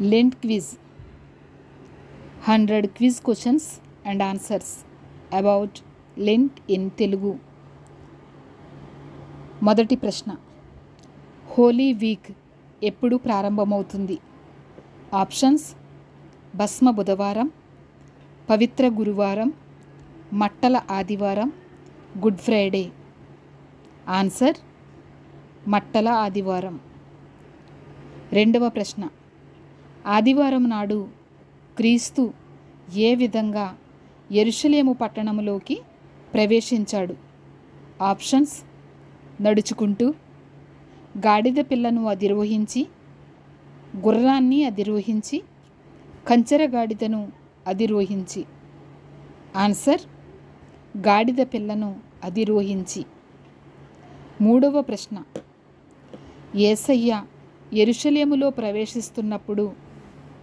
Lent quiz 100 quiz questions and answers about Lent in Telugu. మొదటి ప్రశ్న, Holi week ఎప్పుడు ప్రారంభమవుతుంది? ఆప్షన్స్: భస్మ బుధవారం, పవిత్ర గురువారం, మట్టల ఆదివారం, గుడ్ ఫ్రైడే. ఆన్సర్: మట్టల ఆదివారం. రెండవ ప్రశ్న, ఆదివారం నాడు క్రీస్తు ఏ విధంగా యెరూషలేము పట్టణంలోకి ప్రవేశించాడు? ఆప్షన్స్: నడుచుకుంటూ, గాడిద పిల్లను అధిరోహించి, గుర్రాన్ని అధిరోహించి, కంచెర గాడిదను అధిరోహించి. ఆన్సర్: గాడిద పిల్లను అధిరోహించి. మూడవ ప్రశ్న, యేసయ్య యెరూషలేములో ప్రవేశిస్తున్నప్పుడు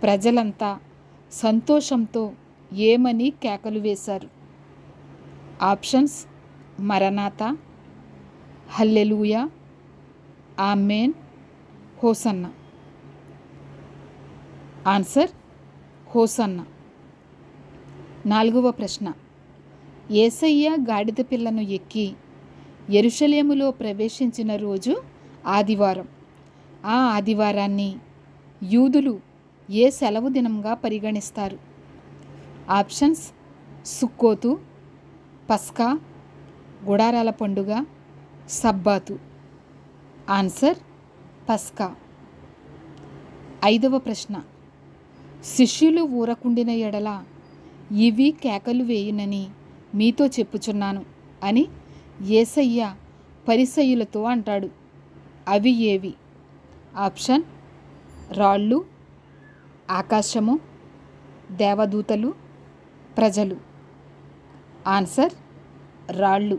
ప్రజలంతా సంతోషంతో ఏమని కేకలు వేశారు? ఆప్షన్స్: మరనాథా, హల్లెలూయా, ఆమేన్, హోసన్నా. Answer: hosanna. నాలుగవ ప్రశ్న, యేసయ్య గాడిద పిల్లను ఎక్కి యెరూషలేములో ప్రవేశించిన రోజు ఆదివారం. ఆ ఆదివారాన్ని యూదులు ఏ సెలవు దినంగా పరిగణిస్తారు? ఆప్షన్స్: సుక్కోతు, పస్కా, గుడారాల పండుగ, సబ్బాతు. ఆన్సర్: పస్కా. ఐదవ ప్రశ్న, శిష్యులు ఊరకుండిన ఎడల ఇవి కేకలు వేయునని మీతో చెప్పుచున్నాను అని యేసయ్య పరిసయ్యులతో అంటాడు. అవి ఏవి? ఆప్షన్: రాళ్ళు, ఆకాశము, దేవదూతలు, ప్రజలు. ఆన్సర్: రాళ్ళు.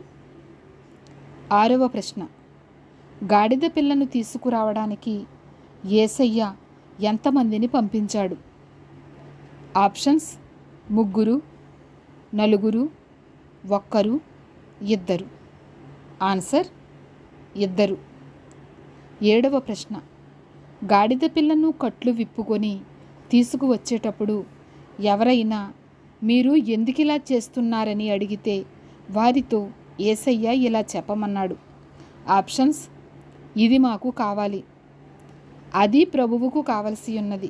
ఆరవ ప్రశ్న, గాడిద పిల్లను తీసుకురావడానికి యేసయ్య ఎంతమందిని పంపించాడు? ఆప్షన్స్: ముగ్గురు, నలుగురు, ఒక్కరు, ఇద్దరు. ఆన్సర్: ఇద్దరు. ఏడవ ప్రశ్న, గాడిద పిల్లను కట్లు విప్పుకొని తీసుకువచ్చేటప్పుడు ఎవరైనా మీరు ఎందుకిలా చేస్తున్నారని అడిగితే వారితో యేసయ్య ఇలా చెప్పమన్నాడు? ఆప్షన్స్: ఇది మాకు కావాలి, అది ప్రభువుకు కావలసి ఉన్నది,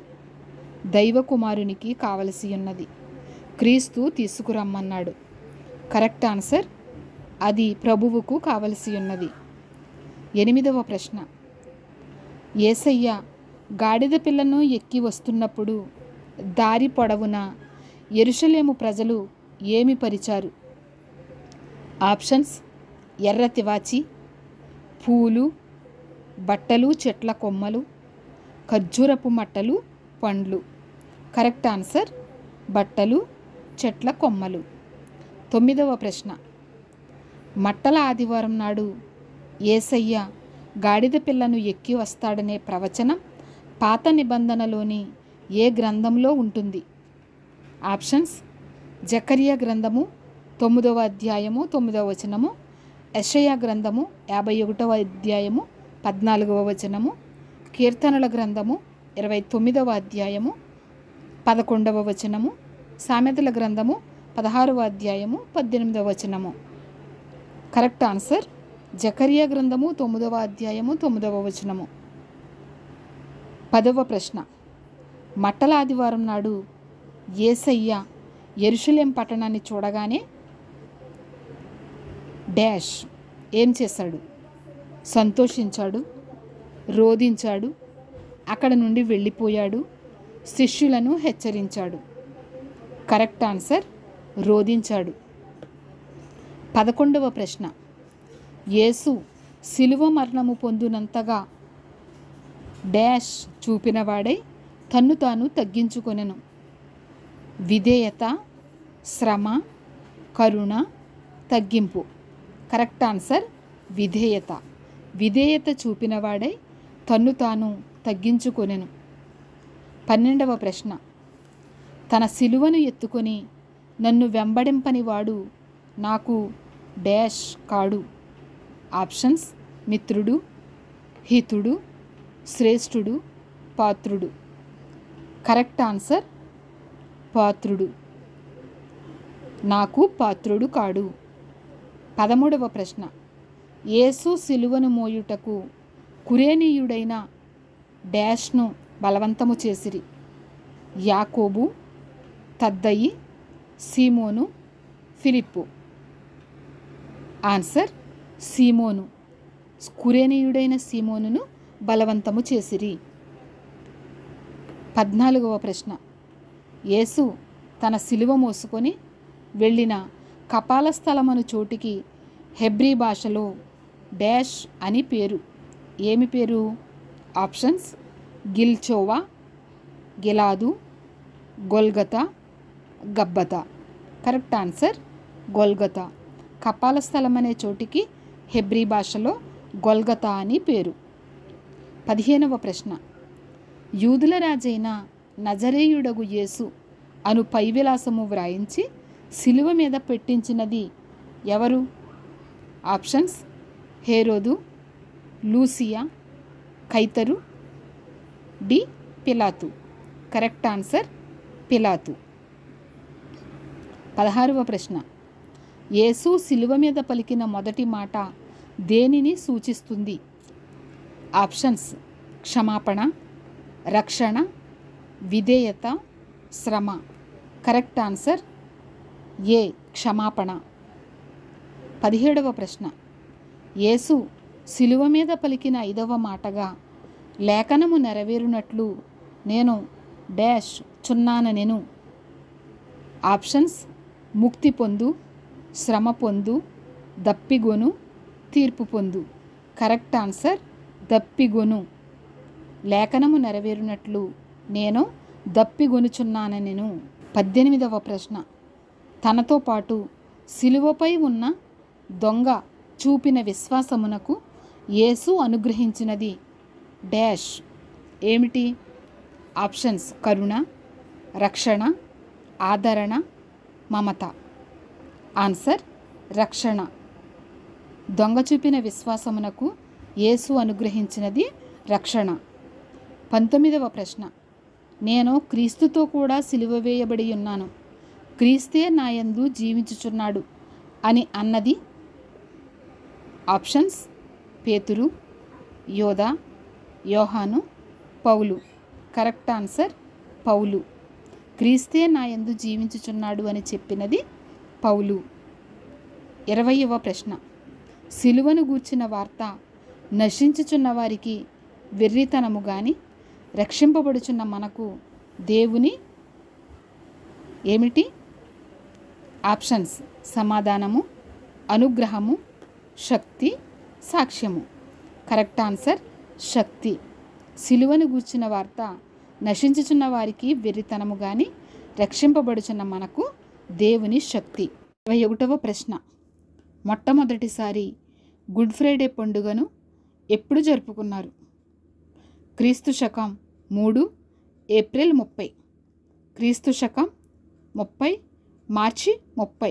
దైవకుమారునికి కావలసి ఉన్నది, క్రీస్తు తీసుకురమ్మన్నాడు. కరెక్ట్ ఆన్సర్: అది ప్రభువుకు కావలసి ఉన్నది. ఎనిమిదవ ప్రశ్న, యేసయ్య గాడిద పిల్లను ఎక్కి వస్తున్నప్పుడు దారి పొడవున యెరూషలేము ప్రజలు ఏమి పరిచారు? ఆప్షన్స్: ఎర్ర తివాచి, పూలు, బట్టలు, చెట్ల కొమ్మలు, ఖర్జూరపు మట్టలు, పండ్లు. కరెక్ట్ ఆన్సర్: బట్టలు, చెట్ల కొమ్మలు. తొమ్మిదవ ప్రశ్న, మట్టల ఆదివారం నాడు యేసయ్య గాడిద పిల్లను ఎక్కి వస్తాడనే ప్రవచనం పాత నిబంధనలోని ఏ గ్రంథంలో ఉంటుంది? ఆప్షన్స్: జకర్యా గ్రంథము 9వ అధ్యాయము 9వ వచనము, యెషయా గ్రంథము 51వ అధ్యాయము 14వ వచనము, కీర్తనల గ్రంథము 29వ అధ్యాయము 11వ వచనము, సామెతల గ్రంథము 16వ అధ్యాయము 18వ వచనము. కరెక్ట్ ఆన్సర్: జకర్యా గ్రంథము 9వ అధ్యాయము 9వ వచనము. 10వ ప్రశ్న, మట్టల ఆదివారం నాడు యేసయ్య యెరూషలేం పట్టణాన్ని చూడగానే డాష్ ఏం చేశాడు? సంతోషించాడు, రోదించాడు, అక్కడ నుండి వెళ్ళిపోయాడు, శిష్యులను హెచ్చరించాడు. Correct answer: రోదించాడు. 11వ ప్రశ్న, యేసు శిలువ మరణము పొందునంతగా డాష్ చూపినవాడై తన్ను తాను తగ్గించుకొనెను. విధేయత, శ్రమ, కరుణ, తగ్గింపు. కరెక్ట్ ఆన్సర్: విధేయత. విధేయత చూపినవాడై తన్ను తాను తగ్గించుకొనెను. 12వ ప్రశ్న, తన శిలువను ఎత్తుకొని నన్ను వెంబడింపని వాడు నాకు డాష్ కాడు. ఆప్షన్స్: మిత్రుడు, హితుడు, శ్రేష్ఠుడు, పాత్రుడు. కరెక్ట్ ఆన్సర్ పాత్రుడు. నాకు పాత్రుడు కాడు. 13వ ప్రశ్న. యేసు సిలువను మోయుటకు కురేనీయుడైన డాష్ను బలవంతము చేసిరి. యాకోబు, తద్దయి, సీమోను, ఫిలిప్పు. ఆన్సర్ సీమోను. కురేనీయుడైన సీమోనును బలవంతము చేసిరి. 14వ ప్రశ్న. యేసు తన సిలువ మోసుకొని వెళ్ళిన కపాల స్థలమను చోటికి హెబ్రీ భాషలో డాష్ అని పేరు. ఏమి పేరు? ఆప్షన్స్ గిల్చోవా, గిలాదు, Golgotha, Gabbatha. Correct answer Golgotha. కపాల స్థలం అనే చోటికి హెబ్రీ భాషలో గొల్గతా అని పేరు. 15వ ప్రశ్న. యూదుల రాజైన నజరేయుడగు యేసు అను పైవిలాసము వ్రాయించి సిలువ మీద పెట్టించినది ఎవరు? ఆప్షన్స్ హేరోదు, లూసియా, కైతరు, డి పిలాతు. కరెక్ట్ ఆన్సర్ పిలాతు. 16వ ప్రశ్న. యేసు సిలువ మీద పలికిన మొదటి మాట దేనిని సూచిస్తుంది? ఆప్షన్స్ క్షమాపణ, రక్షణ, విధేయత, శ్రమ. కరెక్ట్ ఆన్సర్ ఏ క్షమాపణ. 17వ ప్రశ్న. యేసు సిలువ మీద పలికిన 5వ మాటగా లేఖనము నెరవేరునట్లు నేను డాష్ చున్నానెను. ఆప్షన్స్ ముక్తి పొందు, శ్రమ పొందు, దప్పిగొను, తీర్పు పొందు. కరెక్ట్ ఆన్సర్ దప్పిగొను. లేఖనము నెరవేరునట్లు నేను దప్పిగొనుచున్నానెను. 18వ ప్రశ్న. తనతో పాటు సిలువపై ఉన్న దొంగ చూపిన విశ్వాసమునకు యేసు అనుగ్రహించినది డాష్ ఏమిటి? ఆప్షన్స్ కరుణ, రక్షణ, ఆదరణ, మమత. ఆన్సర్ రక్షణ. దొంగ చూపిన విశ్వాసమునకు యేసు అనుగ్రహించినది రక్షణ. 19వ ప్రశ్న. నేను క్రీస్తుతో కూడా సిలువ వేయబడి ఉన్నాను, క్రీస్తే నాయందు జీవించుచున్నాడు అని అన్నది? ఆప్షన్స్ పేతురు, యోధా, యోహాను, పౌలు. కరెక్ట్ ఆన్సర్ పౌలు. క్రీస్తే నాయందు జీవించుచున్నాడు అని చెప్పినది పౌలు. 20వ ప్రశ్న. సిలువను గూర్చిన వార్త నశించుచున్న వారికి వెర్రితనము గాని రక్షింపబడుచున్న మనకు దేవుని ఏమిటి? ఆప్షన్స్ సమాధానము, అనుగ్రహము, శక్తి, సాక్ష్యము. కరెక్ట్ ఆన్సర్ శక్తి. సిలువను గూర్చిన వార్త నశించుచున్న వారికి వెర్రితనము గాని రక్షింపబడుచున్న మనకు దేవుని శక్తి. 21వ ప్రశ్న. మొట్టమొదటిసారి గుడ్ ఫ్రైడే పండుగను ఎప్పుడు జరుపుకున్నారు? క్రీస్తు శకం 3 ఏప్రిల్ 30, క్రీస్తు శకం 30 మార్చి 30,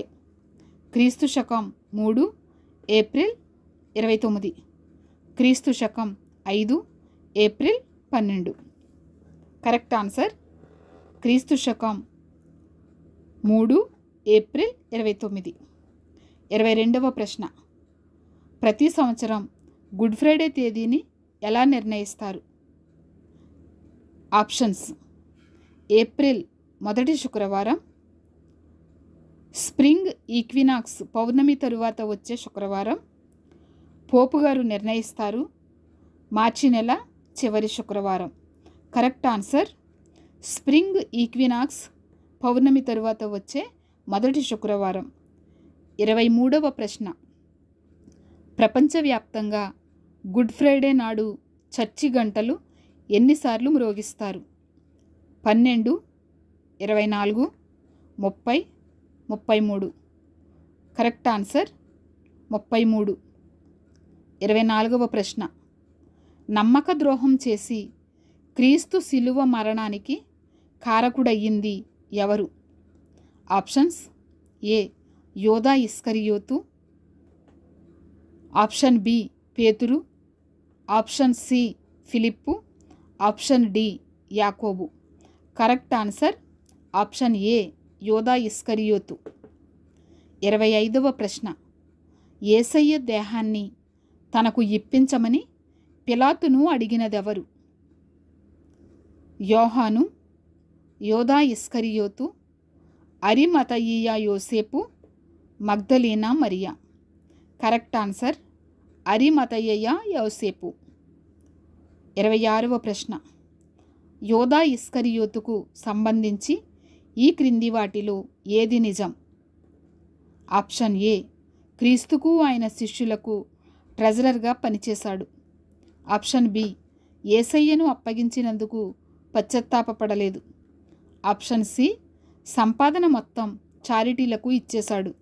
క్రీస్తు శకం 3 ఏప్రిల్ 29, క్రీస్తు శకం 5 ఏప్రిల్ 12. కరెక్ట్ ఆన్సర్ క్రీస్తు శకం 3 ఏప్రిల్ 29. 22వ ప్రశ్న. ప్రతి సంవత్సరం గుడ్ ఫ్రైడే తేదీని ఎలా నిర్ణయిస్తారు? ఆప్షన్స్ ఏప్రిల్ మొదటి శుక్రవారం, స్ప్రింగ్ ఈక్వినాక్స్ పౌర్ణమి తరువాత వచ్చే శుక్రవారం, పోపు గారు నిర్ణయిస్తారు, మార్చి నెల చివరి శుక్రవారం. కరెక్ట్ ఆన్సర్ స్ప్రింగ్ ఈక్వినాక్స్ పౌర్ణమి తరువాత వచ్చే మొదటి శుక్రవారం. 23వ ప్రశ్న. ప్రపంచవ్యాప్తంగా గుడ్ ఫ్రైడే నాడు చర్చి గంటలు ఎన్నిసార్లు మ్రోగిస్తారు? 12, 24, 30, 33. Correct answer 33. 24వ ప్రశ్న. నమ్మక ద్రోహం చేసి క్రీస్తు శిలువ మరణానికి కారకుడయ్యింది ఎవరు? ఆప్షన్స్ ఏ యోధా ఇస్కరియోతు, ఆప్షన్ బి పేతురు, ఆప్షన్ సి ఫిలిప్పు, ఆప్షన్ డి యాకోబు. కరెక్ట్ ఆన్సర్ ఆప్షన్ ఏ యోధా ఇస్కరియోతు. 25వ ప్రశ్న. యేసయ్య దేహాన్ని తనకు ఇప్పించమని పిలాతును అడిగినదెవరు? యోహాను, యోధా ఇస్కరియోతు, అరిమతయియ యోసేపు, మగ్దలీనా మరియా. కరెక్ట్ ఆన్సర్ అరిమతయియ యోసేపు. 26వ ప్రశ్న. యోధా ఇస్కరియోతుకు సంబంధించి ఈ క్రింది వాటిలో ఏది నిజం? ఆప్షన్ ఏ క్రీస్తుకు ఆయన శిష్యులకు ట్రెజరర్గా పనిచేశాడు. ఆప్షన్ బి యేసయ్యను అప్పగించినందుకు పశ్చాత్తాపపడలేదు. ఆప్షన్ సి సంపాదన మొత్తం చారిటీలకు ఇచ్చేశాడు.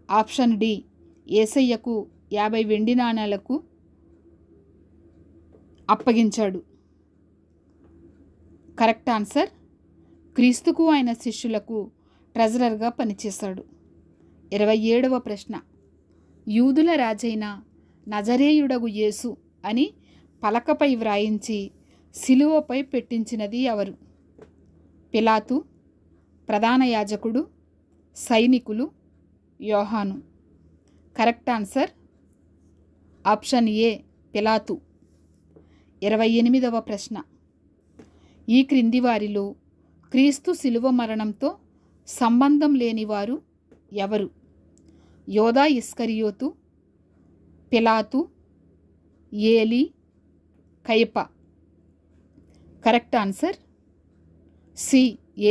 ఆప్షన్ డి యేసయ్యకు 50 వెండి నాణేలకు అప్పగించాడు. కరెక్ట్ ఆన్సర్ క్రీస్తుకు ఆయన శిష్యులకు ట్రెజరర్గా పనిచేశాడు. 27వ ప్రశ్న. యూదుల రాజైన నజరేయుడగు యేసు అని పలకపై వ్రాయించి సిలువపై పెట్టించినది ఎవరు? పిలాతు, ప్రధాన యాజకుడు, సైనికులు, యోహాను. కరెక్ట్ ఆన్సర్ ఆప్షన్ ఏ పిలాతు. 28వ ప్రశ్న. ఈ క్రింది వారిలో క్రీస్తు శిలువ మరణంతో సంబంధం లేనివారు ఎవరు? యోధా ఇస్కరియోతు, పిలాతు, ఏలి, కయప. కరెక్ట్ ఆన్సర్ సి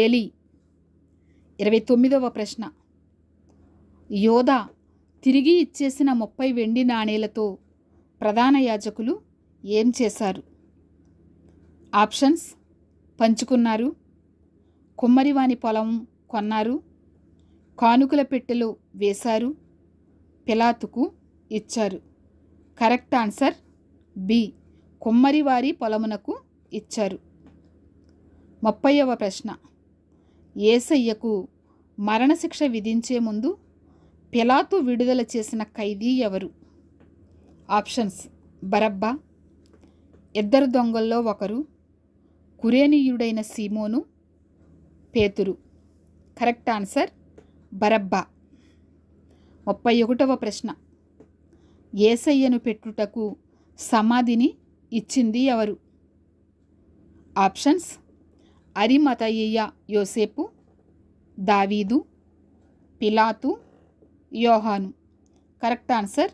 ఏలి. 29వ ప్రశ్న. యోధా తిరిగి ఇచ్చేసిన 30 వెండి నాణేలతో ప్రధాన యాజకులు ఏం చేశారు? ఆప్షన్స్ పంచుకున్నారు, కుమ్మరివాని పొలం కొన్నారు, కానుకల పెట్టెలో వేశారు, పిలాతుకు ఇచ్చారు. కరెక్ట్ ఆన్సర్ బి కుమ్మరివారి పొలమునకు ఇచ్చారు. 30వ ప్రశ్న. యేసయ్యకు మరణశిక్ష విధించే ముందు పిలాతు విడుదల చేసిన ఖైదీ ఎవరు? ఆప్షన్స్ బరబ్బా, ఇద్దరు దొంగల్లో ఒకరు, కురేనీయుడైన సీమోను, పేతురు. Correct answer Barabbas. 31వ ప్రశ్న. యేసయ్యను పెట్టుటకు సమాధిని ఇచ్చింది ఎవరు? ఆప్షన్స్ అరిమతయియ యోసేపు, దావీదు, పిలాతు, యోహాను. కరెక్ట్ ఆన్సర్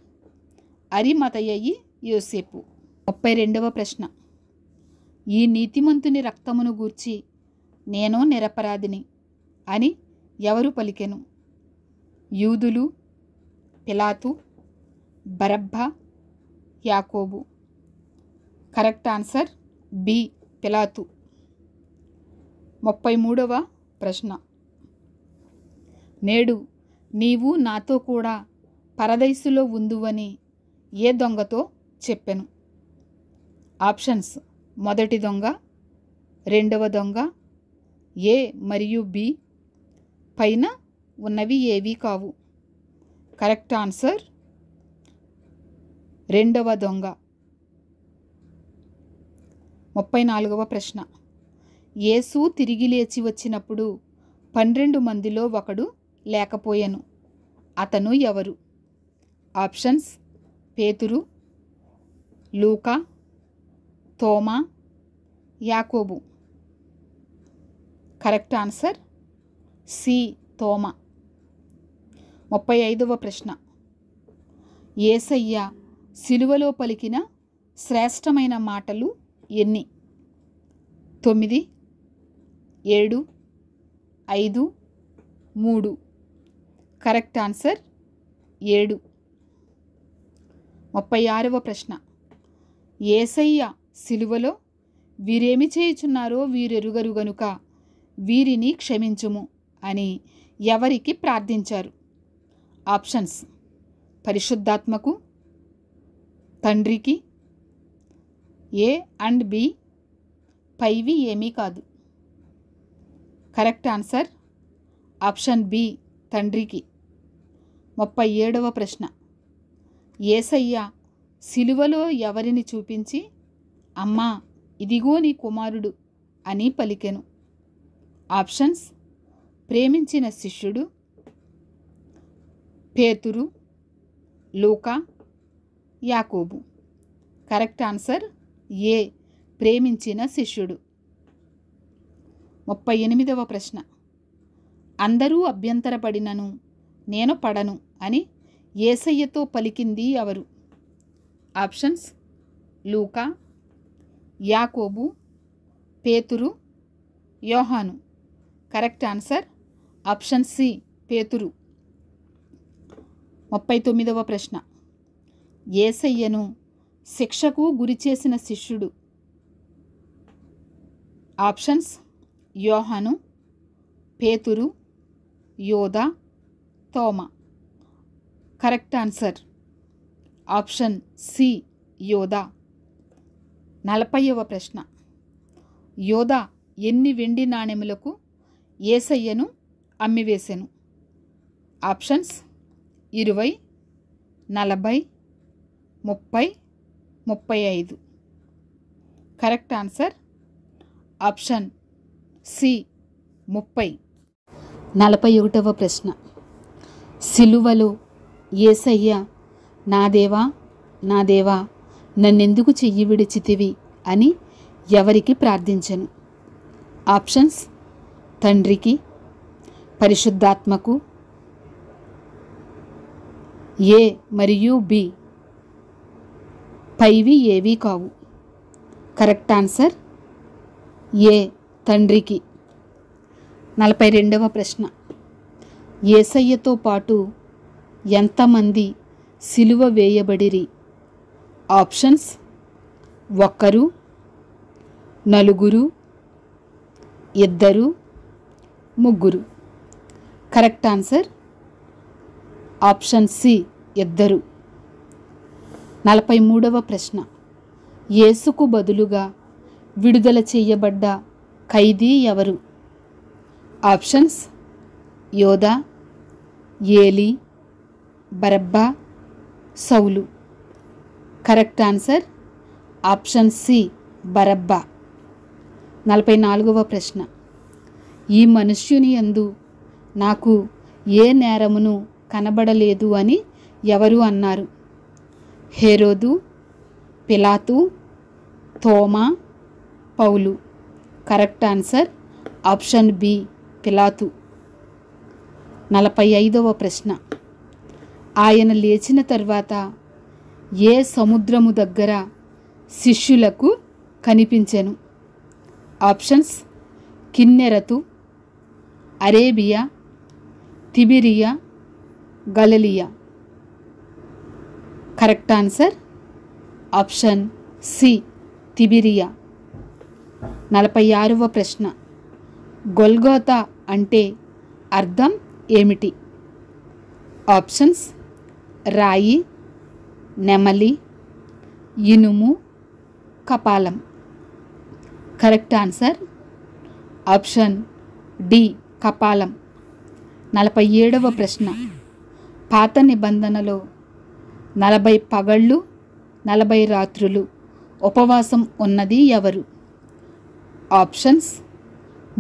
అరిమతయియ యోసేపు. 32వ ప్రశ్న. ఈ నీతిమంతుని రక్తమును గూర్చి నేను నిరపరాధిని అని ఎవరు పలికెను? యూదులు, పిలాతు, బరబ్బా, యాకోబు. కరెక్ట్ ఆన్సర్ బి పిలాతు. 33వ ప్రశ్న. నేడు నీవు నాతో కూడా పరదైసులో ఉందువని ఏ దొంగతో చెప్పెను? ఆప్షన్స్ మొదటి దొంగ, రెండవ దొంగ, ఏ మరియు బి. పైన ఉన్నవి ఏవీ కావు. కరెక్ట్ ఆన్సర్ రెండవ దొంగ. 34వ ప్రశ్న. యేసు తిరిగి లేచి వచ్చినప్పుడు 12 మందిలో ఒకడు లేకపోయెను. అతను ఎవరు? ఆప్షన్స్ పేతురు, లూకా, తోమా, యాకోబు. కరెక్ట్ ఆన్సర్ సి తోమా. 35వ ప్రశ్న. యేసయ్య సిలువలో పలికిన శ్రేష్టమైన మాటలు ఎన్ని? 9, 7, 5, 3. Correct answer 7. 36వ ప్రశ్న. యేసయ్య సిలువలో వీరేమి చేయుచున్నారో వీరెరుగరు గనుక వీరిని క్షమించుము అని ఎవరికి ప్రార్థించారు? ఆప్షన్స్ పరిశుద్ధాత్మకు, తండ్రికి, ఏ అండ్ బి. పైవి ఏమీ కాదు. కరెక్ట్ ఆన్సర్ ఆప్షన్ బి తండ్రికి. 37వ ప్రశ్న. యేసయ్య సిలువలో ఎవరిని చూపించి అమ్మా ఇదిగో నీ కుమారుడు అని పలికెను? ఆప్షన్స్ ప్రేమించిన శిష్యుడు, పేతురు, లూకా, యాకోబు. కరెక్ట్ ఆన్సర్ ఏ ప్రేమించిన శిష్యుడు. 38వ ప్రశ్న. అందరూ అభ్యంతరపడినను నేను పడను అని యేసయ్యతో పలికింది ఎవరు? ఆప్షన్స్ లూకా, యాకోబు, పేతురు, యోహాను. కరెక్ట్ ఆన్సర్ ఆప్షన్ సి పేతురు. 39వ ప్రశ్న. యేసయ్యను శిక్షకు గురిచేసిన శిష్యుడు? ఆప్షన్స్ యోహాను, పేతురు, యోదా, తోమా. కరెక్ట్ ఆన్సర్ ఆప్షన్ సి యోదా. 40వ ప్రశ్న. యోదా ఎన్ని వెండి నాణెములకు యేసయ్యను అమ్మివేసెను? Options 20, 40, 30, 35. Correct answer option C 30. 41వ ప్రశ్న. సిలువలో యేసయ్య నా దేవా నా దేవా నన్నెందుకు చెయ్యి విడిచితివి అని ఎవరికి ప్రార్థించెను? ఆప్షన్స్ తండ్రికి, పరిశుద్ధాత్మకు, ఏ మరియు బి. పైవి ఏవి కావు. కరెక్ట్ ఆన్సర్ ఏ తండ్రికి. 42వ ప్రశ్న. యేసయ్యతో పాటు ఎంతమంది సిలువ వేయబడిరి? Options 1, 4, 2, 3. Correct answer option C 2. 43వ ప్రశ్న. యేసుకు బదులుగా విడుదల చేయబడ్డ ఖైదీ ఎవరు? ఆప్షన్స్ యోదా, ఏలి, బరబ్బా, సౌలు. కరెక్ట్ ఆన్సర్ ఆప్షన్ సి బరబ్బా. 44వ ప్రశ్న. ఈ మనుష్యుని యందు నాకు ఏ నేరమును కనబడలేదు అని ఎవరు అన్నారు? హేరోదు, పిలాతు, తోమా, పౌలు. కరెక్ట్ ఆన్సర్ ఆప్షన్ బి పిలాతు. 45వ ప్రశ్న. ఆయన లేచిన తర్వాత ఏ సముద్రము దగ్గర శిష్యులకు కనిపించెను? ఆప్షన్స్ కిన్నెరతు, అరేబియా, తిబిరియా, గలిలియా. కరెక్ట్ ఆన్సర్ ఆప్షన్ సి తిబిరియా. 46వ ప్రశ్న. గొల్గోతా అంటే అర్థం ఏమిటి? ఆప్షన్స్ రాయి, నెమలి, ఇనుము, కపాలం. కరెక్ట్ ఆన్సర్ ఆప్షన్ డి కపాలం. 47వ ప్రశ్న. పాత నిబంధనలో 40 పగళ్ళు 40 రాత్రులు ఉపవాసం ఉన్నది ఎవరు? ఆప్షన్స్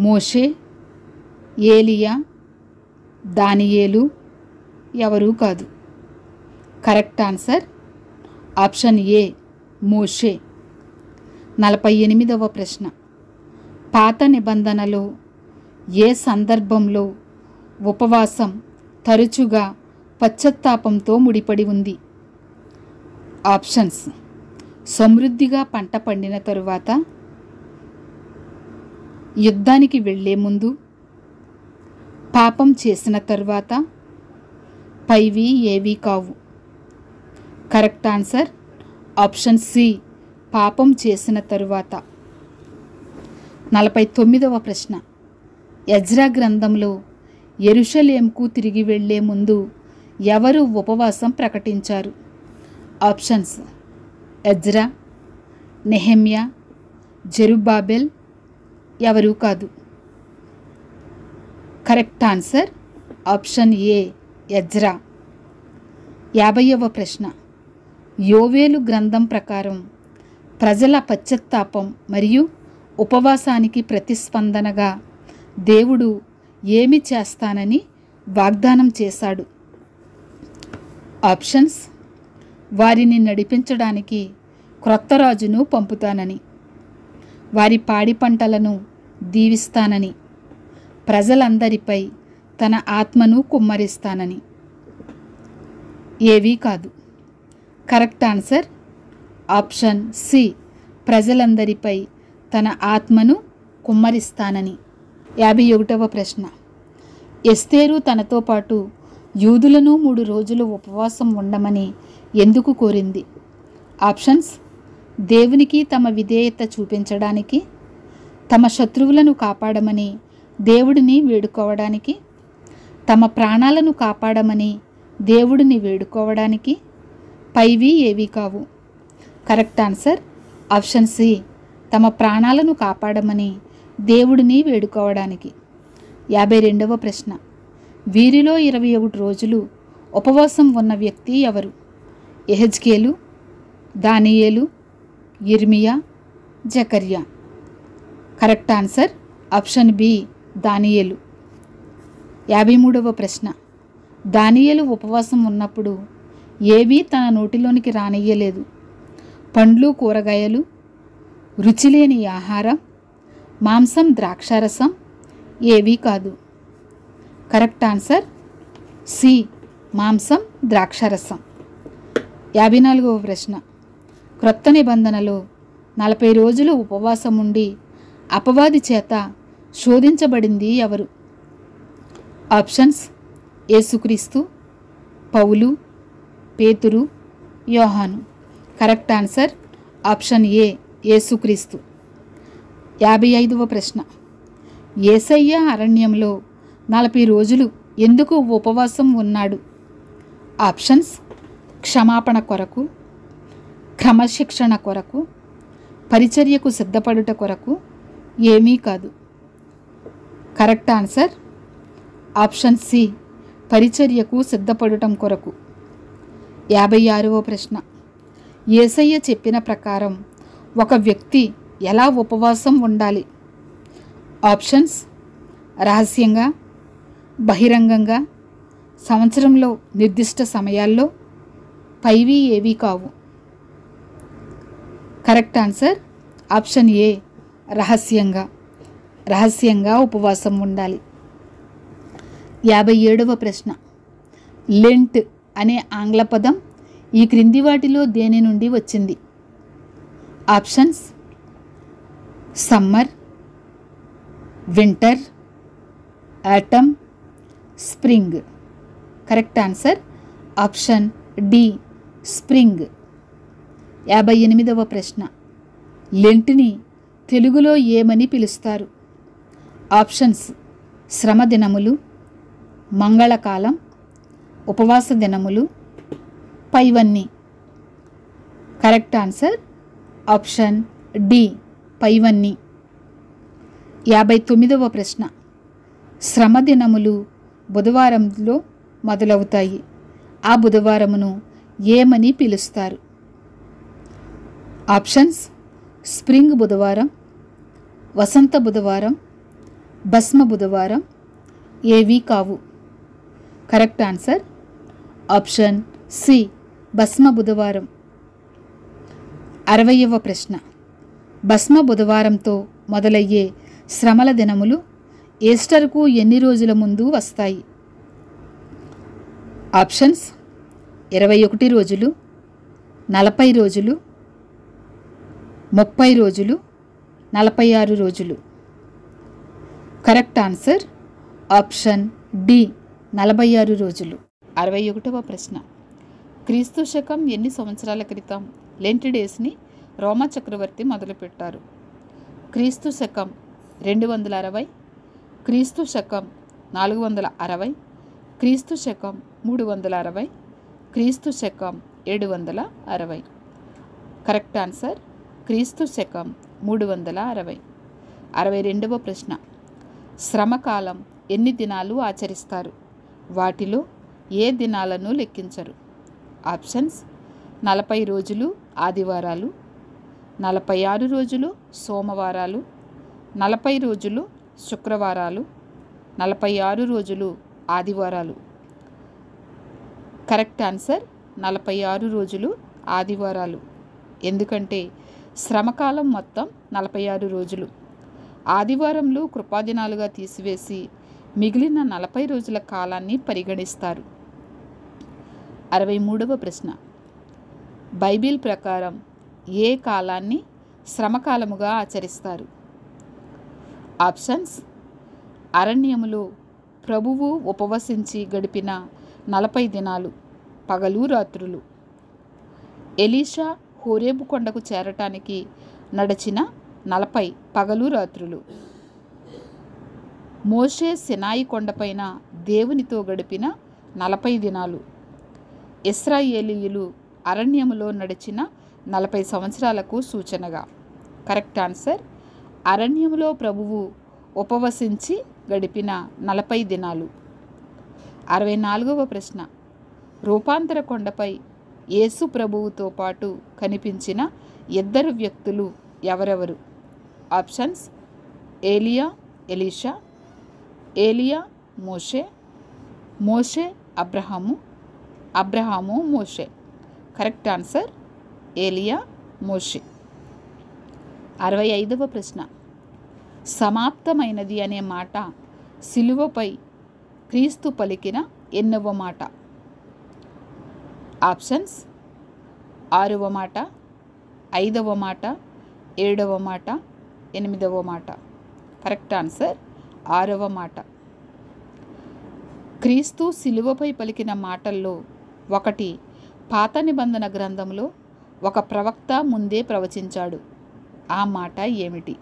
మోషే, ఏలియా, దానియేలు, ఎవరూ కాదు. కరెక్ట్ ఆన్సర్ ఆప్షన్ ఏ మోషే. 48వ ప్రశ్న. పాత నిబంధనలో ఏ సందర్భంలో ఉపవాసం తరచుగా పశ్చాత్తాపంతో ముడిపడి ఉంది? ఆప్షన్స్ సమృద్ధిగా పంట పండిన తరువాత, యుద్ధానికి వెళ్ళే ముందు, పాపం చేసిన తరువాత, పైవి ఏవి కావు. కరెక్ట్ ఆన్సర్ ఆప్షన్ సి పాపం చేసిన తరువాత. 49వ ప్రశ్న. ఎజ్రా గ్రంథంలో యెరూషలేముకు తిరిగి వెళ్ళే ముందు ఎవరు ఉపవాసం ప్రకటించారు? ఆప్షన్స్ ఎజ్రా, నెహెమ్యా, జెరుబ్బాబెల్, ఎవరూ కాదు. Correct answer option A Ezra. 50వ ప్రశ్న. యోవేలు గ్రంథం ప్రకారం ప్రజల పశ్చాత్తాపం మరియు ఉపవాసానికి ప్రతిస్పందనగా దేవుడు ఏమి చేస్తానని వాగ్దానం చేశాడు? ఆప్షన్స్: వారిని నడిపించడానికి క్రొత్త రాజును పంపుతానని, వారి పాడి పంటలను దీవిస్తానని, ప్రజలందరిపై తన ఆత్మను కుమ్మరిస్తానని. ఏవీ కాదు. కరెక్ట్ ఆన్సర్ ఆప్షన్ సి, ప్రజలందరిపై తన ఆత్మను కుమ్మరిస్తానని. 51వ ప్రశ్న. ఎస్తేరు తనతో పాటు యూదులను 3 రోజులు ఉపవాసం ఉండమని ఎందుకు కోరింది? ఆప్షన్స్: దేవునికి తమ విధేయత చూపించడానికి, తమ శత్రువులను కాపాడమని దేవుడిని వేడుకోవడానికి, తమ ప్రాణాలను కాపాడమని దేవుడిని వేడుకోవడానికి, పైవి ఏవి కావు. కరెక్ట్ ఆన్సర్ ఆప్షన్ సి, తమ ప్రాణాలను కాపాడమని దేవుడిని వేడుకోవడానికి. 52వ ప్రశ్న. వీరిలో 21 రోజులు ఉపవాసం ఉన్న వ్యక్తి ఎవరు? యెహెజ్కేలు, దానియేలు, యిర్మియా, జకర్యా. కరెక్ట్ ఆన్సర్ ఆప్షన్ బి, దానియేలు. 53వ ప్రశ్న. దానియేలు ఉపవాసం ఉన్నప్పుడు ఏవీ తన నోటిలోనికి రానియ్యలేదు? పండ్లు, కూరగాయలు, రుచిలేని ఆహారం, మాంసం, ద్రాక్షారసం. ఏవీ కాదు. కరెక్ట్ ఆన్సర్ సి, మాంసం, ద్రాక్షారసం. 54వ ప్రశ్న. క్రొత్త నిబంధనలో 40 రోజులు ఉపవాసం ఉండి అపవాది చేత శోధించబడింది ఎవరు? ఆప్షన్స్: యేసుక్రీస్తు, పౌలు, పేతురు, యోహాను. కరెక్ట్ ఆన్సర్ ఆప్షన్ ఏ, యేసుక్రీస్తు. 55వ ప్రశ్న. యేసయ్య అరణ్యంలో 40 రోజులు ఎందుకు ఉపవాసం ఉన్నాడు? ఆప్షన్స్: క్షమాపణ కొరకు, క్రమశిక్షణ కొరకు, పరిచర్యకు సిద్ధపడుట కొరకు. ఏమీ కాదు. కరెక్ట్ ఆన్సర్ ఆప్షన్ సి, పరిచర్యకు సిద్ధపడటం కొరకు. 56వ ప్రశ్న. యేసయ్య చెప్పిన ప్రకారం ఒక వ్యక్తి ఎలా ఉపవాసం ఉండాలి? ఆప్షన్స్: రహస్యంగా, బహిరంగంగా, సంవత్సరంలో నిర్దిష్ట సమయాల్లో. పైవి ఏవీ కావు. కరెక్ట్ ఆన్సర్ ఆప్షన్ ఏ, రహస్యంగా. రహస్యంగా ఉపవాసం ఉండాలి. 57వ ప్రశ్న. లెంట్ అనే ఆంగ్ల పదం ఈ క్రింది వాటిలో దేని నుండి వచ్చింది? Options: summer, winter, autumn, spring. Correct answer option D, spring. 58వ ప్రశ్న. లెంట్ని తెలుగులో ఏమని పిలుస్తారు? ఆప్షన్స్: శ్రమ దినములు, మంగళకాలం, ఉపవాస దినములు, పైవన్నీ. కరెక్ట్ ఆన్సర్ ఆప్షన్ డి, పైవన్నీ. 59వ ప్రశ్న. శ్రమ దినములు బుధవారంలో మొదలవుతాయి. ఆ బుధవారమును ఏమని పిలుస్తారు? ఆప్షన్స్: స్ప్రింగ్ బుధవారం, వసంత బుధవారం, భస్మ బుధవారం. ఏవీ కావు. కరెక్ట్ ఆన్సర్ ఆప్షన్ సి, భస్మ బుధవారం. 60వ ప్రశ్న. భస్మ బుధవారంతో మొదలయ్యే శ్రమల దినములు ఈస్టర్కు ఎన్ని రోజుల ముందు వస్తాయి? ఆప్షన్స్: 21 రోజులు, 40 రోజులు, 30 రోజులు, 46 రోజులు. కరెక్ట్ ఆన్సర్ ఆప్షన్ డి, 46 రోజులు. 61వ ప్రశ్న. క్రీస్తు శకం ఎన్ని సంవత్సరాల క్రితం లెంట్ డేస్ని రోమా చక్రవర్తి మొదలుపెట్టారు? క్రీస్తు శకం 260, క్రీస్తు శకం 460, క్రీస్తు శకం 360, క్రీస్తు శకం 760. కరెక్ట్ ఆన్సర్ క్రీస్తు శకం 360. 62వ ప్రశ్న. శ్రమకాలం ఎన్ని దినాలు ఆచరిస్తారు? వాటిలో ఏ దినాలను లెక్కించరు? ఆప్షన్స్: 40 రోజులు ఆదివారాలు, 46 రోజులు సోమవారాలు, 40 రోజులు శుక్రవారాలు, 46 రోజులు ఆదివారాలు. కరెక్ట్ ఆన్సర్ 46 రోజులు ఆదివారాలు. ఎందుకంటే శ్రమకాలం మొత్తం 46 రోజులు. ఆదివారంలో కృపాదినాలుగా తీసివేసి మిగిలిన 40 రోజుల కాలాన్ని పరిగణిస్తారు. 63వ ప్రశ్న. బైబిల్ ప్రకారం ఏ కాలాన్ని శ్రమకాలముగా ఆచరిస్తారు? ఆప్షన్స్: అరణ్యములో ప్రభువు ఉపవసించి గడిపిన 40 దినాలు, పగలు రాత్రులు. ఎలీషా హోరేబు కొండకు చేరటానికి నడిచిన 40 పగలు రాత్రులు. మోషే సినాయి కొండపైన దేవునితో గడిపిన 40 దినాలు. ఇశ్రాయేలీయులు అరణ్యములో నడిచిన 40 సంవత్సరాలకు సూచనగా. కరెక్ట్ ఆన్సర్ అరణ్యములో ప్రభువు ఉపవసించి గడిపిన 40 దినాలు. 64వ ప్రశ్న. రూపాంతర కొండపై యేసు ప్రభువుతో పాటు కనిపించిన 2 వ్యక్తులు ఎవరెవరు? ఆప్షన్స్: ఏలియా ఎలీషా, ఏలియా మోషే, మోషే అబ్రహాము, అబ్రహాము మోషే. కరెక్ట్ ఆన్సర్ ఏలియా మోషే. 65వ ప్రశ్న. సమాప్తమైనది అనే మాట సిలువపై క్రీస్తు పలికిన ఎన్నవ మాట? ఆప్షన్స్: 6వ మాట, 5వ మాట, 7వ మాట, 8వ మాట. కరెక్ట్ ఆన్సర్ 6వ మాట. క్రీస్తు సిలువపై పలికిన మాటల్లో ఒకటి పాత నిబంధన గ్రంథంలో ఒక ప్రవక్త ముందే ప్రవచించాడు. ఆ మాట ఏమిటి?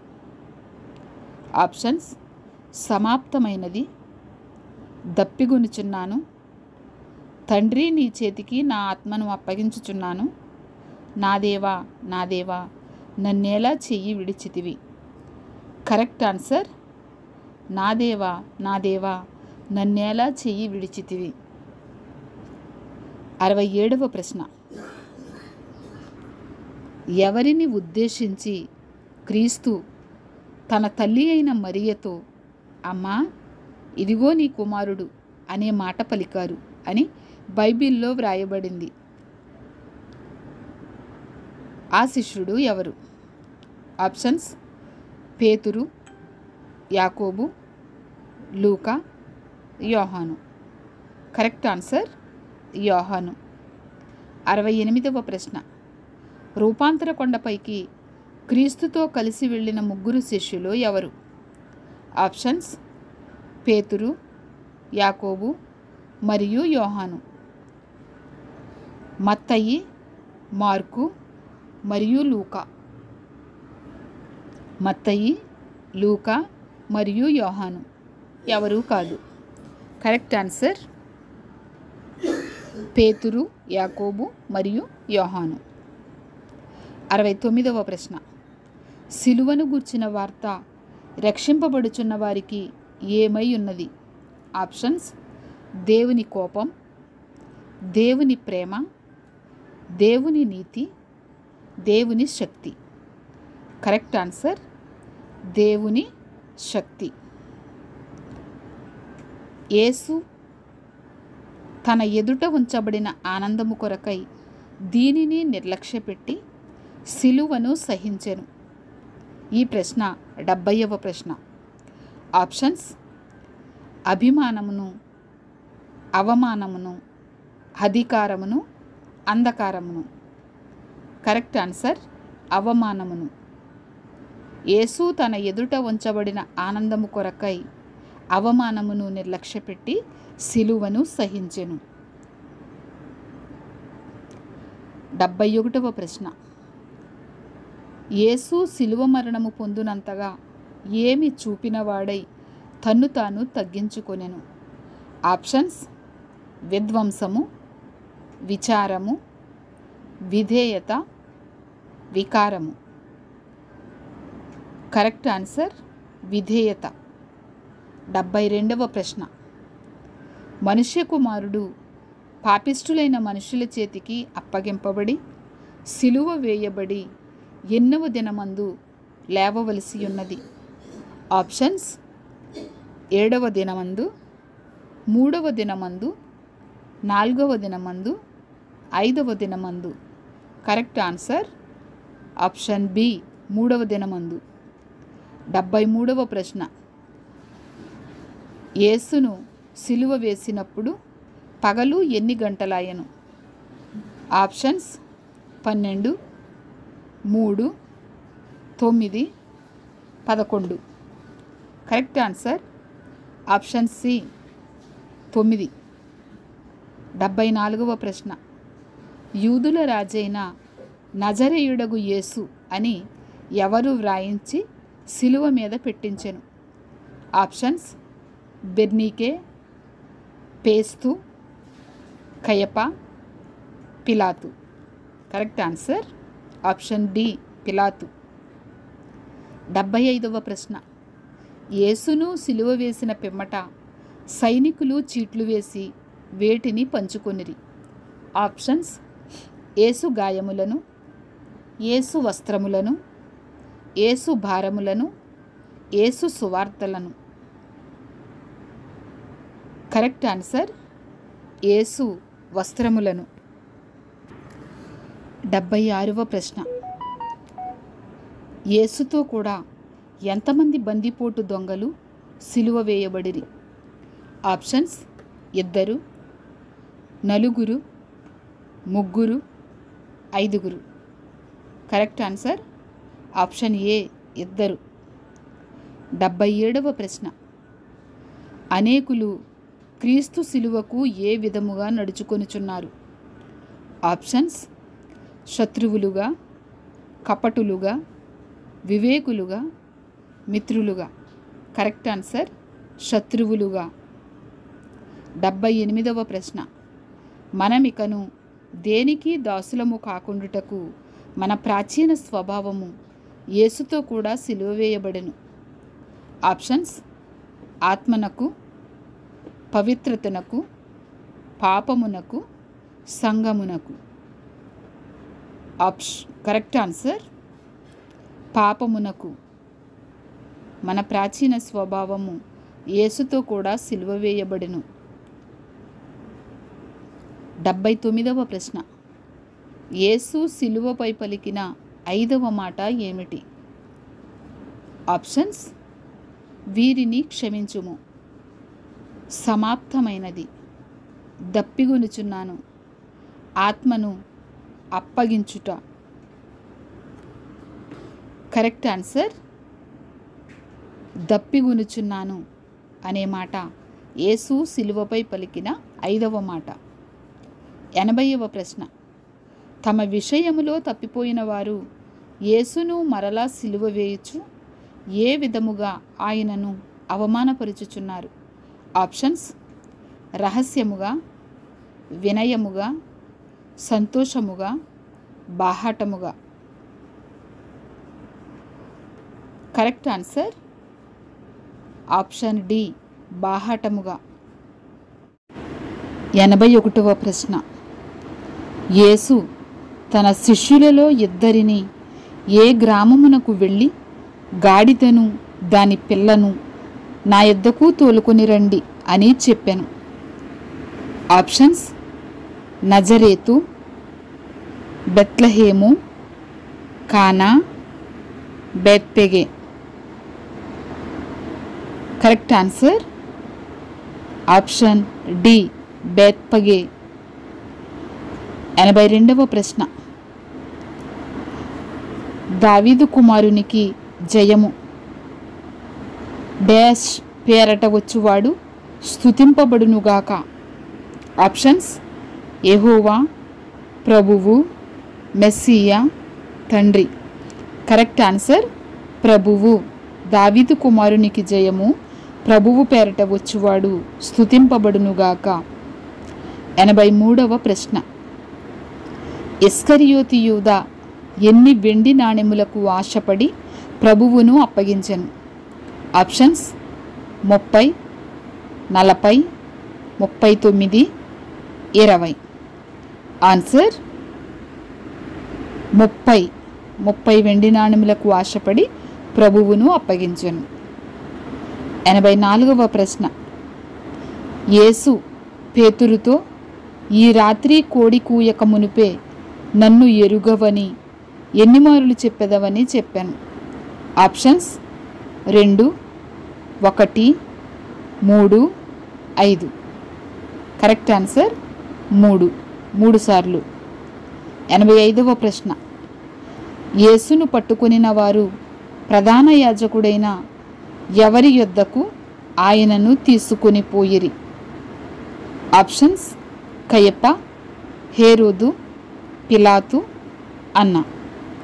ఆప్షన్స్: సమాప్తమైనది, దప్పిగొనుచున్నాను, తండ్రి నీ చేతికి నా ఆత్మను అప్పగించుచున్నాను, నా దేవా నా దేవా నన్నేలా చెయ్యి విడిచితివి. కరెక్ట్ ఆన్సర్ నా దేవా నా దేవా నన్నేలా చెయ్యి విడిచితివి. 67వ ప్రశ్న. ఎవరిని ఉద్దేశించి క్రీస్తు తన తల్లి అయిన మరియతో అమ్మా ఇదిగో నీ కుమారుడు అనే మాట పలికారు అని బైబిల్లో వ్రాయబడింది? ఆ శిష్యుడు ఎవరు? ఆప్షన్స్: పేతురు, యాకోబు, లూకా, యోహాను. కరెక్ట్ ఆన్సర్ యోహాను. 68వ ప్రశ్న. రూపాంతర కొండపైకి క్రీస్తుతో కలిసి వెళ్ళిన 3 శిష్యులు ఎవరు? ఆప్షన్స్: పేతురు, యాకోబు మరియు యోహాను. మత్తయి, మార్కు మరియు లూకా. మత్తయి, లూకా మరియు యోహాను ఎవరు కాదు. కరెక్ట్ ఆన్సర్ పేతురు, యాకోబు మరియు యోహాను. 69వ ప్రశ్న. సిలువను గూర్చిన వార్త రక్షింపబడుచున్న వారికి ఏమై ఉన్నది? ఆప్షన్స్: దేవుని కోపం, దేవుని ప్రేమ, దేవుని నీతి, దేవుని శక్తి. కరెక్ట్ ఆన్సర్ దేవుని శక్తి. యేసు తన ఎదుట ఉంచబడిన ఆనందము కొరకై దీనిని నిర్లక్ష్యపెట్టి సిలువను సహించెను. ఈ ప్రశ్న 70వ ప్రశ్న. ఆప్షన్స్: అభిమానమును, అవమానమును, అధికారమును, అంధకారమును. Correct answer అవమానమును. యేసు తన ఎదుట ఉంచబడిన ఆనందము కొరకై అవమానమును నిర్లక్ష్యపెట్టి సిలువను సహించెను. 71వ ప్రశ్న. యేసు సిలువ మరణము పొందునంతగా ఏమి చూపినవాడై తన్ను తాను తగ్గించుకొనెను? ఆప్షన్స్: విధ్వంసము, విచారము, విధేయత, వికారము. కరెక్ట్ ఆన్సర్ విధేయత. 72వ ప్రశ్న. మనుష్య కుమారుడు పాపిష్ఠులైన మనుషుల చేతికి అప్పగింపబడి సిలువ వేయబడి ఎన్నవ దినమందు లేవవలసి ఉన్నది? ఆప్షన్స్: 7వ దినమందు, 3వ దినమందు, 4వ దినమందు, 5వ దినమందు. కరెక్ట్ ఆన్సర్ ఆప్షన్ బి 3వ దినమందు. 73వ ప్రశ్న. యేసును సిలువ వేసినప్పుడు పగలు ఎన్ని గంటలాయను? Options 12, 3, 9, 11. Correct answer option C 9. 74వ ప్రశ్న. యూదుల రాజైన నజరేయుడగు యేసు అని ఎవరు వ్రాయించి సిలువ మీద పెట్టించెను? ఆప్షన్స్ బెర్నీకే, పేస్తు, కయప, పిలాతు. కరెక్ట్ ఆన్సర్ ఆప్షన్ డి పిలాతు. 75వ ప్రశ్న. యేసును సిలువ వేసిన పిమ్మట సైనికులు చీట్లు వేసి వేటిని పంచుకొనిరి? ఆప్షన్స్ యేసు గాయములను, యేసు వస్త్రములను, యేసు భారములను, యేసు సువార్తలను. కరెక్ట్ ఆన్సర్ యేసు వస్త్రములను. 76వ ప్రశ్న. యేసుతో కూడా ఎంతమంది బందిపోటు దొంగలు సిలువ వేయబడిరి? Options 2, 4, 3, 5. Correct answer option A 2. 77వ ప్రశ్న. అనేకులు క్రీస్తు సిలువకు ఏ విధముగా నడుచుకొనుచున్నారు? ఆప్షన్స్ శత్రువులుగా, కపటులుగా, వివేకులుగా, మిత్రులుగా. కరెక్ట్ ఆన్సర్ శత్రువులుగా. 78వ ప్రశ్న. మనమికను దేనికి దాసులము కాకుండుటకు మన ప్రాచీన స్వభావము యేసుతో కూడా సిలువ వేయబడెను? ఆప్షన్స్ ఆత్మనకు, పవిత్రతనకు, పాపమునకు, సంగమునకు. కరెక్ట్ ఆన్సర్ పాపమునకు. మన ప్రాచీన స్వభావము యేసుతో కూడా సిలువ వేయబడెను. 79వ ప్రశ్న. యేసు సిలువపై పలికిన 5వ మాట ఏమిటి? ఆప్షన్స్ వీరిని క్షమించుము, సమాప్తమైనది, దప్పిగొనుచున్నాను, ఆత్మను అప్పగించుట. కరెక్ట్ ఆన్సర్ దప్పిగొనుచున్నాను అనే మాట యేసు సిలువపై పలికిన 5వ మాట. 80వ ప్రశ్న. తమ విషయములో తప్పిపోయిన వారు యేసును మరలా సిలువ వేయుచు ఏ విధముగా ఆయనను అవమానపరుచుచున్నారు? ఆప్షన్స్ రహస్యముగా, వినయముగా, సంతోషముగా, బాహాటముగా. కరెక్ట్ ఆన్సర్ ఆప్షన్ డి బాహాటముగా. 81వ ప్రశ్న. యేసు తన శిష్యులలో 2 ఏ గ్రామమునకు వెళ్ళి గాడిదను దాని పిల్లను నా యొద్దకు తోలుకొని రండి అని చెప్పాను? Options Nazareth, Bethlehem, Cana, Bethphage. Correct answer option D Bethphage. 82వ ప్రశ్న. దావీదు కుమారునికి జయము డాష్ పేరట వచ్చువాడు స్తుతింపబడునుగాక. ఆప్షన్స్ యెహోవా, ప్రభువు, మెస్సియా, తండ్రి. కరెక్ట్ ఆన్సర్ ప్రభువు. దావీదు కుమారునికి జయము, ప్రభువు పేరట వచ్చువాడు స్తుతింపబడునుగాక. 83వ ప్రశ్న. ఇస్కరియోతు యూదా ఎన్ని వెండి నాణెములకు ఆశపడి ప్రభువును అప్పగించెను? ఆప్షన్స్ 30, 40, 39, 20. ఆన్సర్ 30 వెండి నాణెములకు ఆశపడి ప్రభువును అప్పగించెను. 84వ ప్రశ్న. యేసు పేతురుతో, ఈ రాత్రి కోడి కూయక మునిపే నన్ను ఎరుగవని ఎన్ని మారులు చెప్పెదవని చెప్పాను. ఆప్షన్స్ 2, 1, 3, 5. కరెక్ట్ ఆన్సర్ 3 సార్లు. 85వ ప్రశ్న. యేసును పట్టుకొనిన వారు ప్రధాన యాజకుడైన ఎవరి యొద్దకు ఆయనను తీసుకొని పోయిరి? ఆప్షన్స్ కయప, హేరోదు, పిలాతు, అన్న.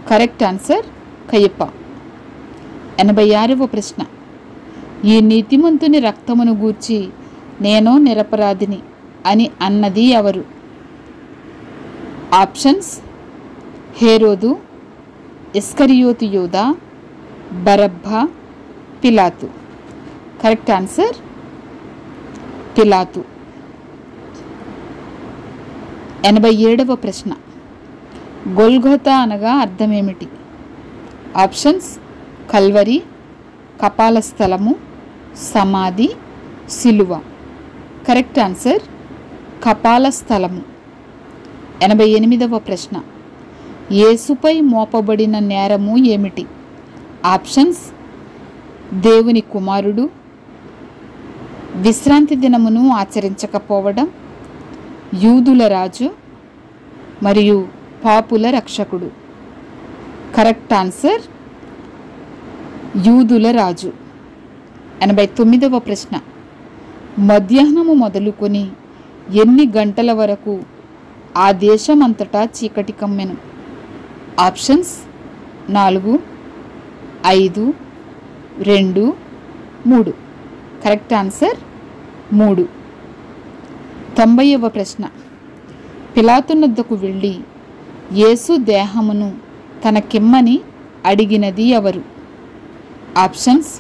Correct answer కయప. 86వ ప్రశ్న. ఈ నీతిమంతుని రక్తమును గూర్చి నేను నిరపరాధిని అని అన్నది ఎవరు? ఆప్షన్స్ హేరోదు, ఇస్కరియోతు యూదా, బరబ్బా, పిలాతు. కరెక్ట్ ఆన్సర్ పిలాతు. 87వ ప్రశ్న. గొల్గొతా అనగా అర్థమేమిటి? ఆప్షన్స్ కల్వరి, కపాల స్థలము, సమాధి, సిలువ. కరెక్ట్ ఆన్సర్ కపాల స్థలము. 88వ ప్రశ్న. యేసుపై మోపబడిన నేరము ఏమిటి? ఆప్షన్స్ దేవుని కుమారుడు, విశ్రాంతి దినమును ఆచరించకపోవడం, యూదుల రాజు మరియు పాపుల రక్షకుడు. కరెక్ట్ ఆన్సర్ యూదుల రాజు. 89వ ప్రశ్న. మధ్యాహ్నము మొదలుకొని ఎన్ని గంటల వరకు ఆ దేశమంతటా చీకటి కమ్మెను? ఆప్షన్స్ 4, 5, 2, 3. Correct answer 3. 90వ ప్రశ్న. పిలాతునొద్దకు వెళ్ళి యేసు దేహమును తనకిమ్మని అడిగినది ఎవరు? ఆప్షన్స్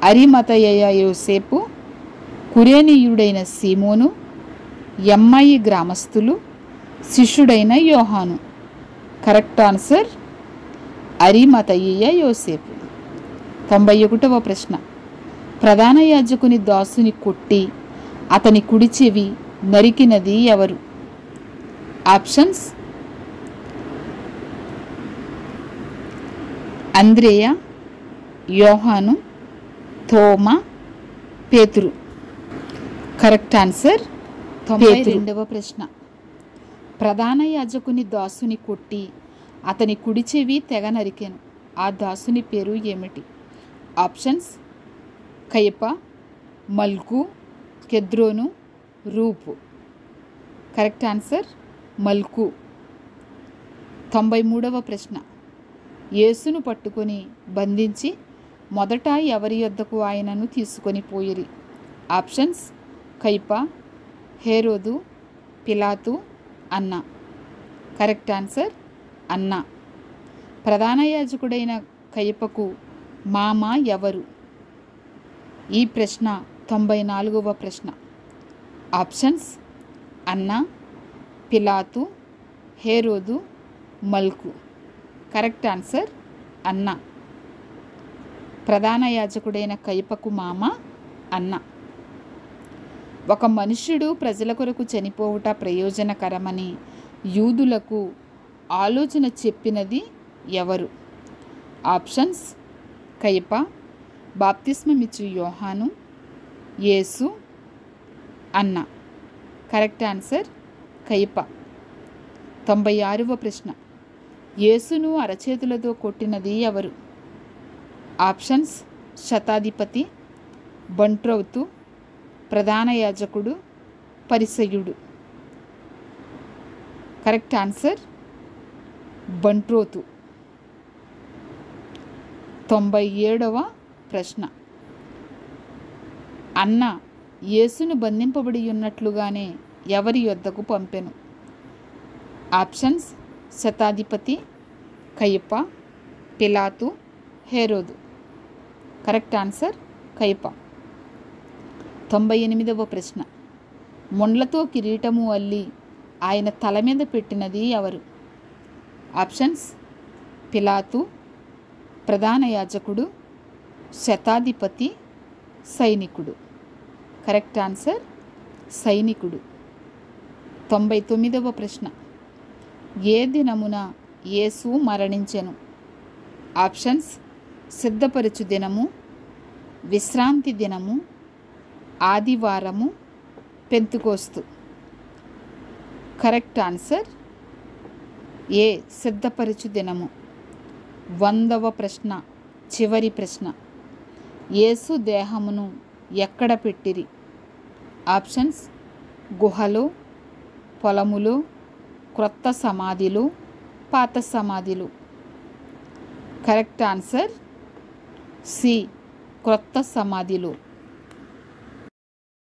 అరిమతయ యోసేపు, కురేనీయుడైన సీమోను, ఎమ్మాయి గ్రామస్తులు, శిష్యుడైన యోహాను. కరెక్ట్ ఆన్సర్ అరిమతయ యోసేపు. 91వ ప్రశ్న. ప్రధాన యాజకుని దాసుని కొట్టి అతని కుడి చెవి నరికినది ఎవరు? ఆప్షన్స్ అంద్రేయ, యోహాను, తోమా, పేతురు. కరెక్ట్ ఆన్సర్ 92వ ప్రశ్న. ప్రధాన యాజకుని దాసుని కొట్టి అతని కుడి చెవి తెగ నరికెను. ఆ దాసుని పేరు ఏమిటి? ఆప్షన్స్ కయప, మల్కు, కెద్రోను, రూపు. Correct answer మల్కు. 93వ ప్రశ్న. యేసును పట్టుకొని బంధించి మొదట ఎవరి యొద్దకు ఆయనను తీసుకొని పోయిరి? ఆప్షన్స్ కయప, హేరోదు, పిలాతు, అన్న. కరెక్ట్ ఆన్సర్ అన్న. ప్రధాన యాజకుడైన కయపకు మామ ఎవరు? ఈ ప్రశ్న 94వ ప్రశ్న. ఆప్షన్స్ అన్న, పిలాతు, హేరోదు, మల్కు. కరెక్ట్ ఆన్సర్ అన్న. ప్రధాన యాజకుడైన కయపకు మామ అన్న. ఒక మనుష్యుడు ప్రజల కొరకు చనిపోవుట ప్రయోజనకరమని యూదులకు ఆలోచన చెప్పినది ఎవరు? ఆప్షన్స్ కయప, బాప్తిస్మమిచ్చు యోహాను, యేసు, అన్న. Correct answer కయప. 96వ ప్రశ్న. యేసును అరచేతులతో కొట్టినది ఎవరు? ఆప్షన్స్ శతాధిపతి, బంట్రౌతు, ప్రధాన యాజకుడు, పరిసయ్యుడు. Correct answer Bantrothu. 97వ ప్రశ్న. అన్న యేసును బంధింపబడి ఉన్నట్లుగానే ఎవరి యొద్దకు పంపెను? ఆప్షన్స్ శతాధిపతి, కయప, పిలాతు, హేరోదు. Correct answer కయప. 98వ ప్రశ్న. ముండ్లతో కిరీటము అల్లి ఆయన తల మీద పెట్టినది ఎవరు? ఆప్షన్స్ పిలాతు, ప్రధాన యాజకుడు, శతాధిపతి, సైనికుడు. కరెక్ట్ ఆన్సర్ సైనికుడు. 99వ ప్రశ్న. ఏ దినమున యేసు మరణించెను? ఆప్షన్స్: సిద్ధపరచు దినము, విశ్రాంతి దినము, ఆదివారము, పెంతుకోస్తు. కరెక్ట్ ఆన్సర్ ఏ, సిద్ధపరచు దినము. 100వ ప్రశ్న, చివరి ప్రశ్న. యేసు దేహమును ఎక్కడ పెట్టిరి? ఆప్షన్స్: గుహలో, పొలములో, క్రొత్త సమాధిలో, పాత సమాధిలో. కరెక్ట్ ఆన్సర్ సి, క్రొత్త సమాధిలో.